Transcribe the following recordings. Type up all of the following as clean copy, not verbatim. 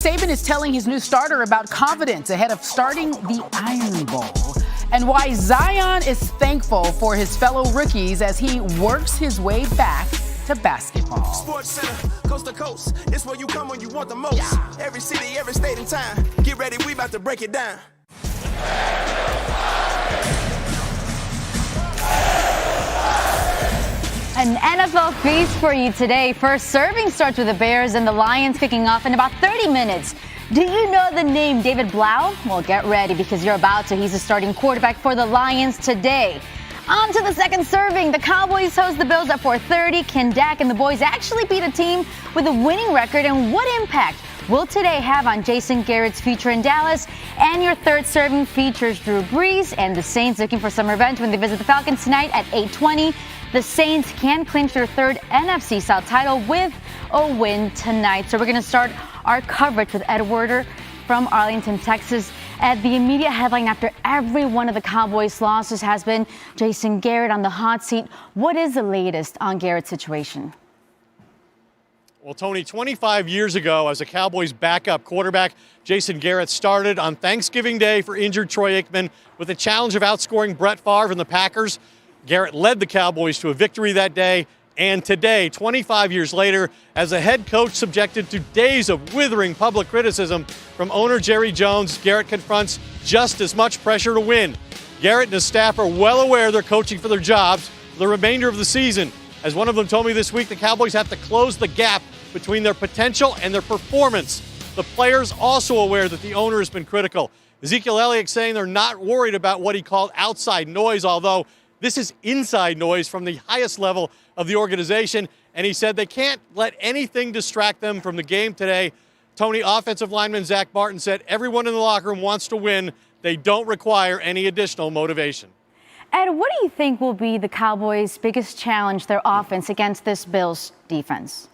Saban is telling his new starter about confidence ahead of starting the Iron Bowl. And why Zion is thankful for his fellow rookies as he works his way back to basketball. SportsCenter, coast to coast. It's where you come when you want the most. Yeah. Every city, every state and time. Get ready, we about to break it down. An NFL feast for you today. First serving starts with the Bears and the Lions kicking off in about 30 minutes. Do you know the name David Blau? Well, get ready because you're about to. He's the starting quarterback for the Lions today. On to the second serving. The Cowboys host the Bills at 4:30. Can Dak and the boys actually beat a team with a winning record? And what impact will today have on Jason Garrett's future in Dallas? And your third serving features Drew Brees and the Saints looking for some revenge when they visit the Falcons tonight at 8:20. The Saints can clinch their third NFC South title with a win tonight. So we're going to start our coverage with Ed Werder from Arlington, Texas. Ed, the immediate headline after every one of the Cowboys' losses has been Jason Garrett on the hot seat. What is the latest on Garrett's situation? Well, Tony, 25 years ago, as a Cowboys backup quarterback, Jason Garrett started on Thanksgiving Day for injured Troy Aikman with the challenge of outscoring Brett Favre and the Packers. Garrett led the Cowboys to a victory that day. And today, 25 years later, as a head coach subjected to days of withering public criticism from owner Jerry Jones, Garrett confronts just as much pressure to win. Garrett and his staff are well aware they're coaching for their jobs for the remainder of the season. As one of them told me this week, the Cowboys have to close the gap between their potential and their performance. The players also aware that the owner has been critical. Ezekiel Elliott saying they're not worried about what he called outside noise, although this is inside noise from the highest level of the organization. And he said they can't let anything distract them from the game today. Tony, offensive lineman Zach Martin said everyone in the locker room wants to win. They don't require any additional motivation. Ed, what do you think will be the Cowboys' biggest challenge, their offense, against this Bills defense?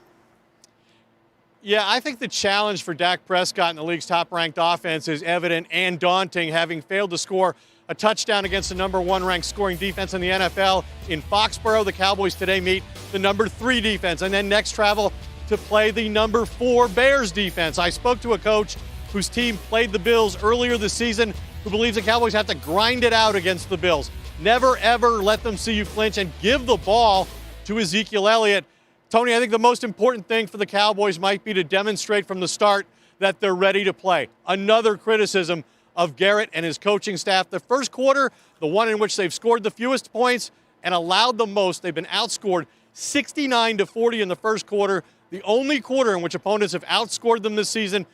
Yeah, I think the challenge for Dak Prescott and the league's top-ranked offense is evident and daunting, having failed to score a touchdown against the number one ranked scoring defense in the NFL. In Foxborough, the Cowboys today meet the number 3 defense and then next travel to play the number 4 Bears defense. I spoke to a coach whose team played the Bills earlier this season who believes the Cowboys have to grind it out against the Bills. Never, ever let them see you flinch and give the ball to Ezekiel Elliott. Tony, I think the most important thing for the Cowboys might be to demonstrate from the start that they're ready to play. Another criticism of Garrett and his coaching staff. The first quarter, the one in which they've scored the fewest points and allowed the most. They've been outscored 69-40 in the first quarter. The only quarter in which opponents have outscored them this season.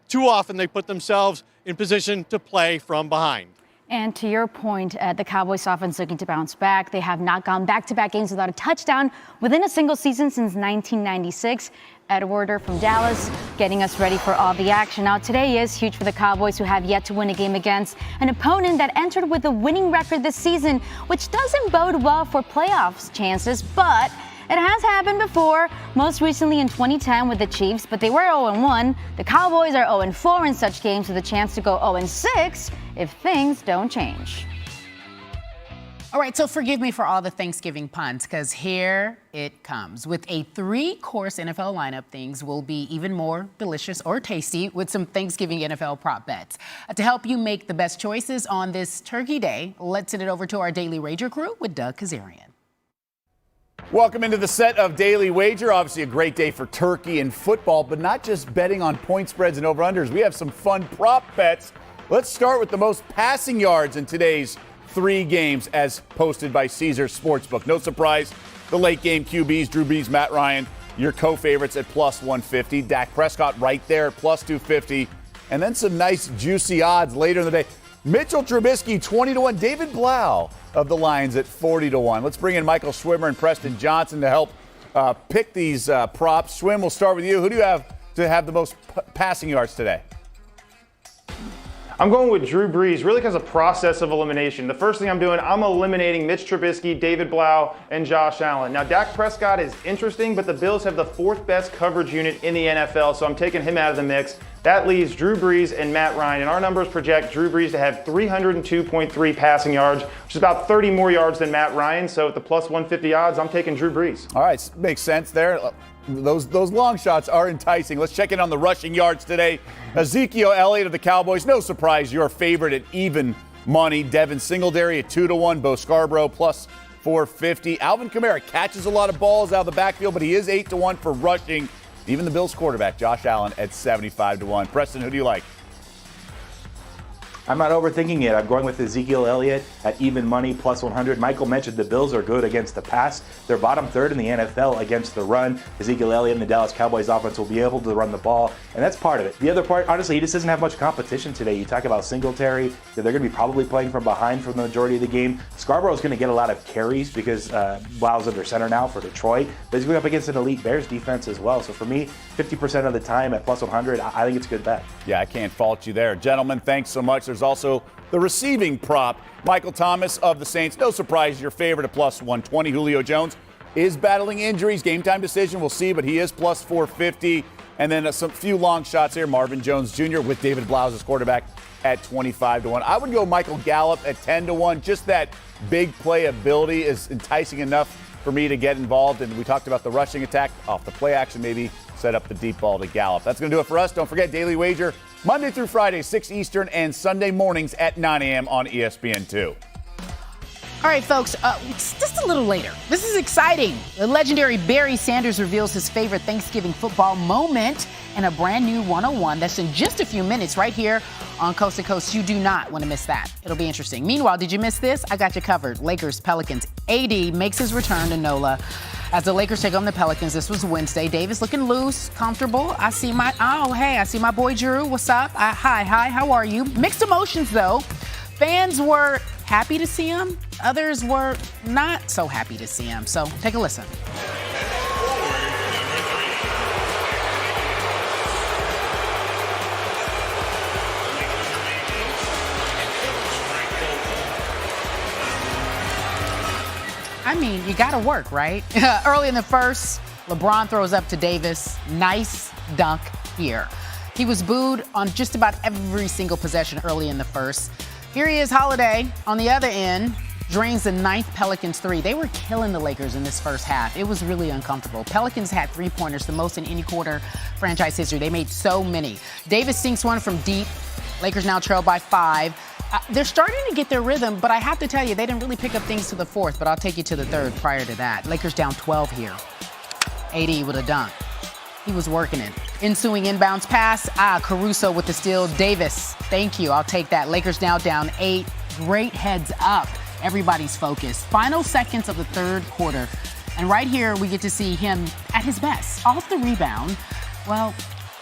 Too often they put themselves in position to play from behind. And to your point, the Cowboys offense looking to bounce back. They have not gone back-to-back games without a touchdown within a single season since 1996. Ed Werder from Dallas getting us ready for all the action. Now, today is huge for the Cowboys, who have yet to win a game against an opponent that entered with a winning record this season, which doesn't bode well for playoffs chances, but it has happened before, most recently in 2010 with the Chiefs, but they were 0-1. The Cowboys are 0-4 in such games with a chance to go 0-6 if things don't change. All right, so forgive me for all the Thanksgiving puns, because here it comes. With a 3-course NFL lineup, things will be even more delicious or tasty with some Thanksgiving NFL prop bets. To help you make the best choices on this Turkey Day, let's send it over to our Daily Wager crew with Doug Kazarian. Welcome into the set of Daily Wager. Obviously a great day for turkey and football, but not just betting on point spreads and over-unders. We have some fun prop bets. Let's start with the most passing yards in today's 3 games as posted by Caesars Sportsbook. No surprise, the late game QBs, Drew Brees, Matt Ryan, your co-favorites at plus 150. Dak Prescott right there at plus 250. And then some nice juicy odds later in the day. Mitchell Trubisky 20-1. David Blau of the Lions at 40-1. Let's bring in Michael Schwimmer and Preston Johnson to help pick these props. Schwim, we'll start with you. Who do you have to have the most passing yards today? I'm going with Drew Brees, really because of process of elimination. The first thing I'm doing, I'm eliminating Mitch Trubisky, David Blau, and Josh Allen. Now, Dak Prescott is interesting, but the Bills have the 4th best coverage unit in the NFL, so I'm taking him out of the mix. That leaves Drew Brees and Matt Ryan, and our numbers project Drew Brees to have 302.3 passing yards, which is about 30 more yards than Matt Ryan. So at the plus 150 odds, I'm taking Drew Brees. All right, makes sense there. those long shots are enticing. Let's check in on the rushing yards today. Ezekiel Elliott of the Cowboys, no surprise, your favorite at even money. Devin Singletary at 2-1. Bo Scarborough plus 450. Alvin Kamara catches a lot of balls out of the backfield, but he is 8-1 for rushing. Even the Bills quarterback, Josh Allen, at 75-1. Preston, who do you like? I'm not overthinking it. I'm going with Ezekiel Elliott at even money, plus 100. Michael mentioned the Bills are good against the pass. They're bottom third in the NFL against the run. Ezekiel Elliott and the Dallas Cowboys offense will be able to run the ball, and that's part of it. The other part, honestly, he just doesn't have much competition today. You talk about Singletary. They're going to be probably playing from behind for the majority of the game. Scarborough's going to get a lot of carries because Blau's under center now for Detroit, but he's going up against an elite Bears defense as well. So for me, 50% of the time at plus 100, I think it's a good bet. Yeah, I can't fault you there. Gentlemen, thanks so much. There's also the receiving prop. Michael Thomas of the Saints, no surprise, your favorite at plus 120. Julio Jones is battling injuries. Game time decision, we'll see, but he is plus 450. And then some few long shots here. Marvin Jones Jr. with David Blau as quarterback at 25-1. I would go Michael Gallup at 10-1. Just that big play ability is enticing enough for me to get involved. And we talked about the rushing attack off the play action, maybe set up the deep ball to Gallup. That's going to do it for us. Don't forget, Daily Wager, Monday through Friday, 6 Eastern, and Sunday mornings at 9 a.m. on ESPN2. All right, folks, just a little later. This is exciting. The legendary Barry Sanders reveals his favorite Thanksgiving football moment and a brand new 101 that's in just a few minutes right here on Coast to Coast. You do not want to miss that. It'll be interesting. Meanwhile, did you miss this? I got you covered. Lakers, Pelicans. AD makes his return to NOLA as the Lakers take on the Pelicans. This was Wednesday. Davis looking loose, comfortable. I see my boy Drew. What's up? Hi, how are you? Mixed emotions, though. Fans were happy to see him. Others were not so happy to see him. So take a listen. I mean, you got to work, right? Early in the first, LeBron throws up to Davis. Nice dunk here. He was booed on just about every single possession early in the first. Here he is, Holiday, on the other end, drains the 9th Pelicans three. They were killing the Lakers in this first half. It was really uncomfortable. Pelicans had 3-pointers, the most in any quarter franchise history. They made so many. Davis sinks one from deep. Lakers now trail by 5. They're starting to get their rhythm, but I have to tell you, they didn't really pick up things to the fourth, but I'll take you to the third prior to that. Lakers down 12 here. AD with a dunk. He was working it. Ensuing inbounds pass. Caruso with the steal. Davis, thank you. I'll take that. Lakers now down 8. Great heads up. Everybody's focused. Final seconds of the third quarter. And right here, we get to see him at his best. Off the rebound. Well,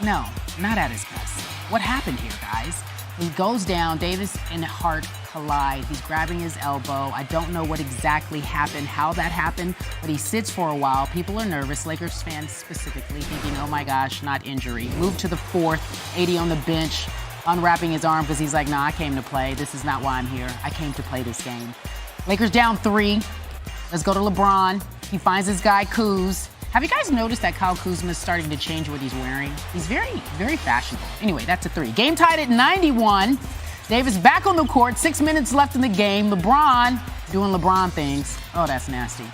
no, not at his best. What happened here, guys? He goes down. Davis and Hart collide. He's grabbing his elbow. I don't know what exactly happened, how that happened, but he sits for a while. People are nervous, Lakers fans specifically, thinking, oh my gosh, not injury. Move to the fourth, AD on the bench, unwrapping his arm because he's like, nah, I came to play. This is not why I'm here. I came to play this game. Lakers down 3. Let's go to LeBron. He finds his guy, Kuz. Have you guys noticed that Kyle Kuzma is starting to change what he's wearing? He's very, very fashionable. Anyway, that's a 3. Game tied at 91. Davis back on the court. 6 minutes left in the game. LeBron doing LeBron things. Oh, that's nasty.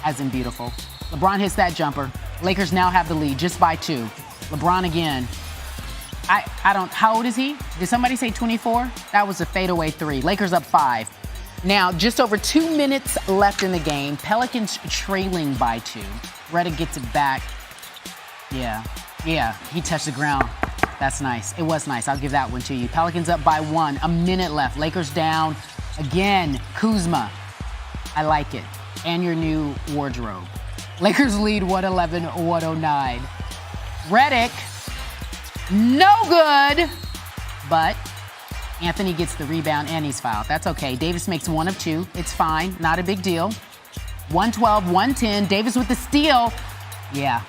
As in beautiful. LeBron hits that jumper. Lakers now have the lead just by 2. LeBron again. How old is he? Did somebody say 24? That was a fadeaway 3. Lakers up 5. Now, just over 2 minutes left in the game. Pelicans trailing by 2. Werder gets it back. Yeah, he touched the ground. That's nice. It was nice. I'll give that one to you. Pelicans up by 1. A minute left. Lakers down again. Kuzma. I like it. And your new wardrobe. Lakers lead 111-109. Redick. No good. But Anthony gets the rebound and he's fouled. That's okay. Davis makes 1 of 2. It's fine. Not a big deal. 112-110. Davis with the steal. Yeah.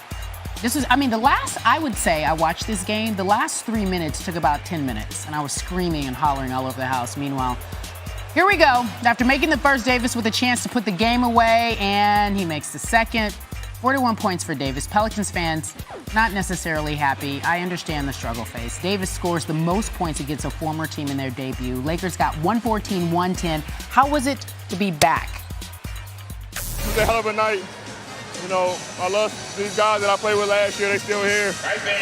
I would say I watched this game. The last 3 minutes took about 10 minutes, and I was screaming and hollering all over the house. Meanwhile, here we go. After making the first, Davis with a chance to put the game away, and he makes the second. 41 points for Davis. Pelicans fans not necessarily happy. I understand the struggle phase. Davis scores the most points against a former team in their debut. Lakers got 114-110. How was it to be back? It was a hell of a night. You know, I love these guys that I played with last year. They still here.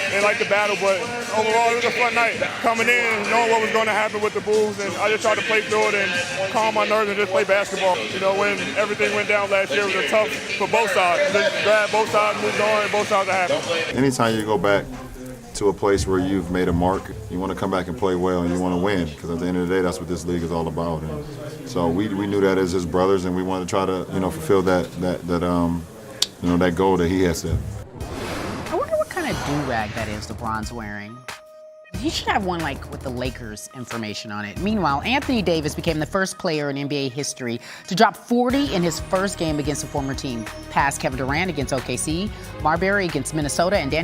They like the battle, but overall it was a fun night. Coming in, knowing what was going to happen with the Bulls, and I just tried to play through it and calm my nerves and just play basketball. You know, when everything went down last year, it was tough for both sides. Just glad both sides moved on and both sides are happy. Anytime you go back to a place where you've made a mark, you want to come back and play well and you want to win, because at the end of the day, that's what this league is all about. And so we knew that as his brothers, and we wanted to try to fulfill that goal that he has set. I wonder what kind of do-rag that is LeBron's wearing. He should have one like with the Lakers information on it. Meanwhile, Anthony Davis became the first player in NBA history to drop 40 in his first game against a former team, past Kevin Durant against OKC, Marbury against Minnesota, and Dan